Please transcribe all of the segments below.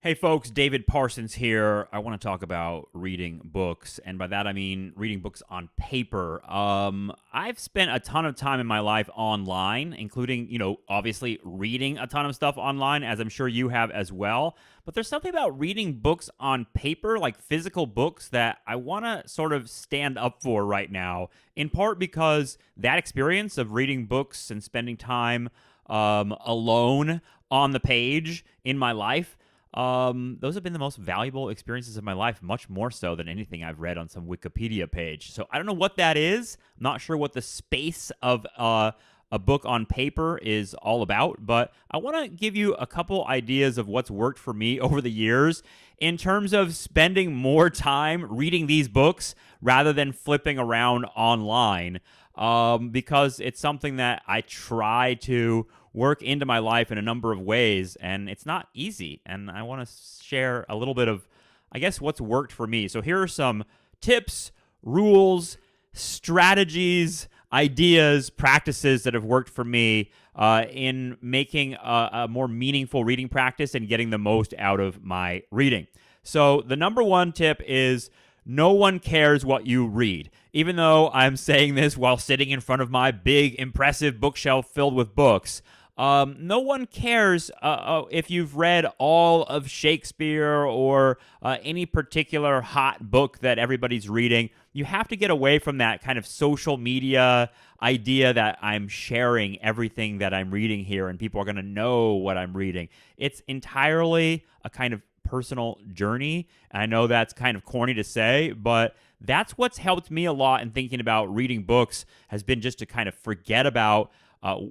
Hey folks, David Parsons here. I want to talk about reading books, and by that I mean reading books on paper. I've spent a ton of time in my life online, including, obviously reading a ton of stuff online, as I'm sure you have as well. But there's something about reading books on paper, like physical books, that I want to sort of stand up for right now, in part because that experience of reading books and spending time alone on the page in my life, those have been the most valuable experiences of my life, much more so than anything I've read on some Wikipedia page. So I don't know what that is. I'm not sure what the space of a book on paper is all about, but I want to give you a couple ideas of what's worked for me over the years in terms of spending more time reading these books rather than flipping around online, because it's something that I try to work into my life in a number of ways, and it's not easy. And I want to share a little bit of, I guess, what's worked for me. So here are some tips, rules, strategies, ideas, practices that have worked for me in making a more meaningful reading practice and getting the most out of my reading. So the number one tip is no one cares what you read. Even though I'm saying this while sitting in front of my big, impressive bookshelf filled with books, no one cares if you've read all of Shakespeare or any particular hot book that everybody's reading. You have to get away from that kind of social media idea that I'm sharing everything that I'm reading here and people are going to know what I'm reading. It's entirely a kind of personal journey. And I know that's kind of corny to say, but that's what's helped me a lot in thinking about reading books, has been just to kind of forget about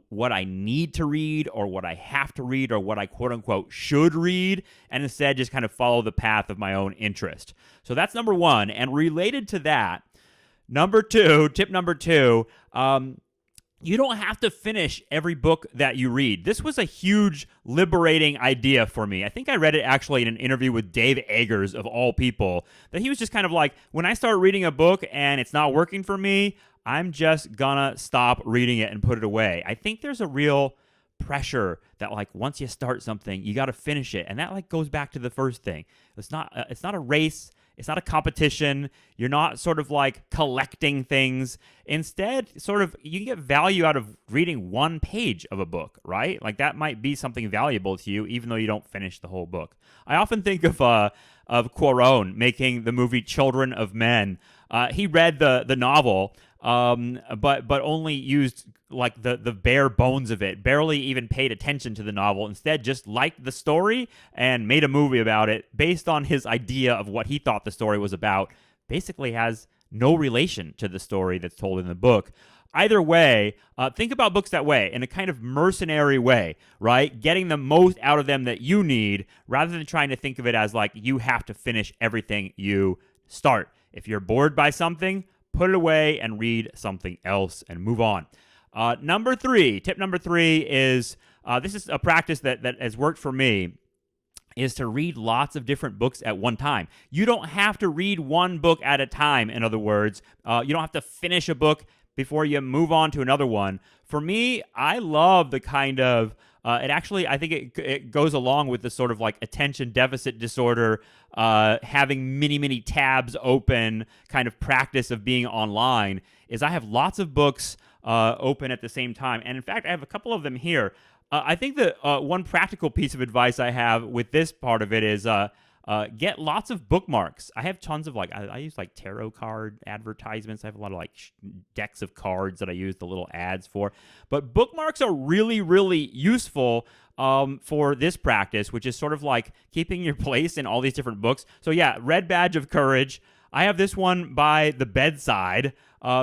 what I need to read or what I have to read or what I quote unquote should read, and instead just kind of follow the path of my own interest. So that's number one. And related to that, tip number two, you don't have to finish every book that you read. This was a huge liberating idea for me. I think I read it actually in an interview with Dave Eggers, of all people, that he was just kind of like, when I start reading a book and it's not working for me, I'm just gonna stop reading it and put it away. I think there's a real pressure that, like, once you start something, you got to finish it, and that like goes back to the first thing. It's not a race. It's not a competition. You're not sort of like collecting things. Instead, sort of, you can get value out of reading one page of a book, right? Like that might be something valuable to you, even though you don't finish the whole book. I often think of Cuarón making the movie Children of Men. He read the novel, but only used like the bare bones of it, barely even paid attention to the novel, instead just liked the story and made a movie about it based on his idea of what he thought the story was about. Basically has no relation to the story that's told in the book. Either way, think about books that way, in a kind of mercenary way, right? Getting the most out of them that you need, rather than trying to think of it as like you have to finish everything you start. If you're bored by something, put it away and read something else and move on. Tip number three is, this is a practice that has worked for me, is to read lots of different books at one time. You don't have to read one book at a time, in other words. You don't have to finish a book before you move on to another one. For me, I love the kind of, I think it goes along with the sort of like attention deficit disorder, having many tabs open kind of practice of being online, is I have lots of books open at the same time. And in fact, I have a couple of them here. I think that one practical piece of advice I have with this part of it is get lots of bookmarks. I have tons of I use like tarot card advertisements. I have a lot of decks of cards that I use the little ads for. But bookmarks are really useful for this practice, which is sort of like keeping your place in all these different books. So yeah, Red Badge of Courage. I have this one by the bedside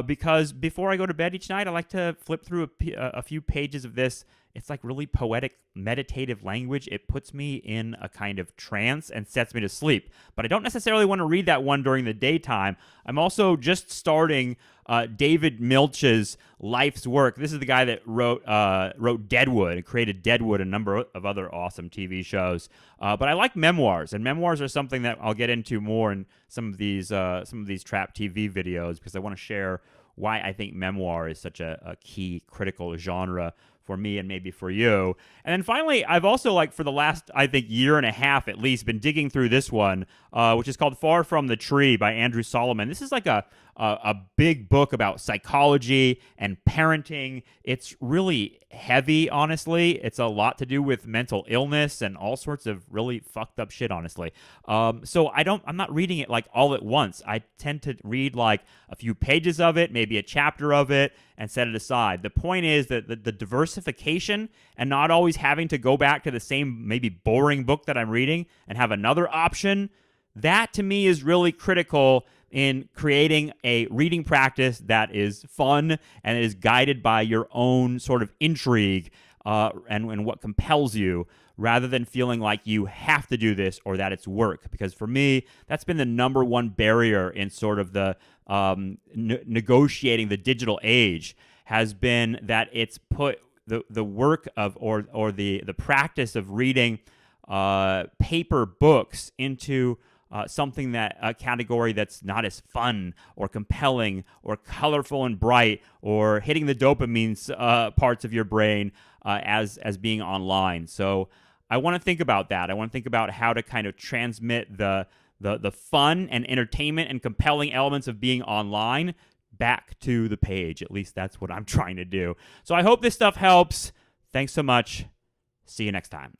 because before I go to bed each night, I like to flip through a few pages of this. It's like really poetic, meditative language. It puts me in a kind of trance and sets me to sleep. But I don't necessarily want to read that one during the daytime. I'm also just starting David Milch's life's work. This is the guy that wrote Deadwood and created Deadwood and a number of other awesome TV shows. But I like memoirs, and memoirs are something that I'll get into more in some of these Trap TV videos, because I want to share why I think memoir is such a key critical genre for me and maybe for you. And then finally, I've also, like, for the last, I think, year and a half at least, been digging through this one, which is called Far From the Tree by Andrew Solomon. This is like a big book about psychology and parenting. It's really heavy, honestly. It's a lot to do with mental illness and all sorts of really fucked up shit, honestly. So I'm not reading it like all at once. I tend to read like a few pages of it, maybe a chapter of it, and set it aside. The point is that the diversification and not always having to go back to the same maybe boring book that I'm reading and have another option, that to me is really critical in creating a reading practice that is fun and is guided by your own sort of intrigue and what compels you, rather than feeling like you have to do this or that it's work. Because for me, that's been the number one barrier in sort of the negotiating the digital age, has been that it's put the work of or the practice of reading paper books into something that a category that's not as fun or compelling or colorful and bright or hitting the dopamine parts of your brain as being online. So I want to think about that. I want to think about how to kind of transmit the fun and entertainment and compelling elements of being online back to the page. At least that's what I'm trying to do. So I hope this stuff helps. Thanks so much. See you next time.